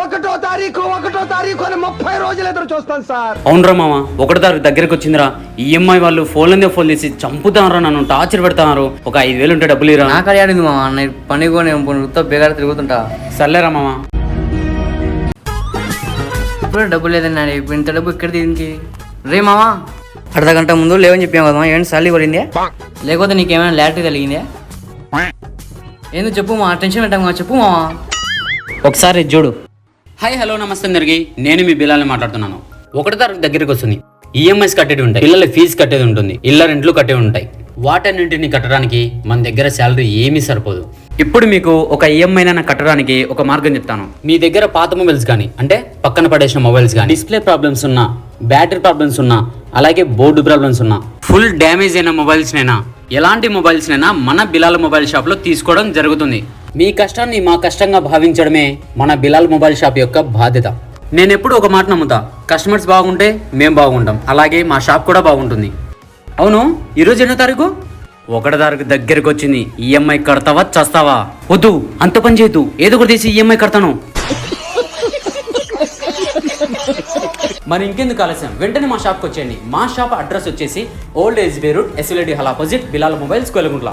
ఒకటో తారీఖు అని 30 రోజులు ఎదురు చూస్తాను సార్. అవునరా మామ, 1వ తారీఖు దగ్గరకు వచ్చిందిరా. ఈఎంఐ వాళ్ళు ఫోన్లనే ఫోన్ చేసి చంపుతానరా, నన్ను టార్చర్ పెడతారు. ఒక 5,000 ఉంటే డబ్బులు ఇరా. నాకు అడిగింది మామ, నేను పని కూడా బేగాడ తిరుగుతుంటా. సర్లేరా మామ. ఇప్పుడు డబ్బు లేదండి, ఇప్పుడు ఇంత డబ్బు ఇక్కడ దీనికి. రే మామ, అర్ధగంట ముందు లేవని చెప్పాము కదా, ఏంటి సల్లి పడిందే? లేకపోతే నీకేమైనా లాటరీ కలిగిందే? ఏందో చెప్పు మా, టెన్షన్ పెట్టాము చెప్పు మామ. ఒకసారి చూడు. హాయ్ హలో నమస్తే అందరికి, నేను మీ బిలాల్ని మాట్లాడుతున్నాను. 1వ తారీఖు దగ్గరికి వస్తుంది. ఈఎంఐస్ కట్టేది ఉంటాయి, పిల్లల ఫీజు కట్టేది ఉంటుంది, ఇళ్ళ రెంట్లు కట్టేవి ఉంటాయి. వాటన్నింటిని కట్టడానికి మన దగ్గర శాలరీ ఏమీ సరిపోదు. ఇప్పుడు మీకు ఒక ఈఎంఐ కట్టడానికి ఒక మార్గం చెప్తాను. మీ దగ్గర పాత మొబైల్స్ కానీ, అంటే పక్కన పడేసిన మొబైల్స్ కానీ, డిస్ప్లే ప్రాబ్లమ్స్ ఉన్నా, బ్యాటరీ ప్రాబ్లమ్స్ ఉన్నా, అలాగే బోర్డు ప్రాబ్లమ్స్ ఉన్నా, ఫుల్ డ్యామేజ్ అయిన మొబైల్స్ నైనా, ఎలాంటి మొబైల్స్ నైనా మన బిలాల్ మొబైల్ షాప్ లో తీసుకోవడం జరుగుతుంది. మీ కష్టాన్ని మా కష్టంగా భావించడమే మన బిలాల్ మొబైల్ షాప్ యొక్క బాధ్యత. నేను ఎప్పుడు ఒక మాట నమ్ముతా, కస్టమర్స్ బాగుంటే మేము బాగుంటాం, అలాగే మా షాప్ కూడా బాగుంటుంది. అవును, ఈరోజు ఎన్నో తారీఖు? 1వ తారీఖు దగ్గరకు వచ్చింది. ఈఎంఐ కడతావా చస్తావా? వద్దు, అంత పని చేయొద్దు, ఏదో ఒకటి తీసి ఈఎంఐ కడతాను. మరి ఇంకెందుకు ఆలస్యం, వెంటనే మా షాప్కి వచ్చేయండి. మా షాప్ అడ్రస్ వచ్చేసి old SB road, SLID hall opposite, Bilal mobiles, కొలగుంట్ల.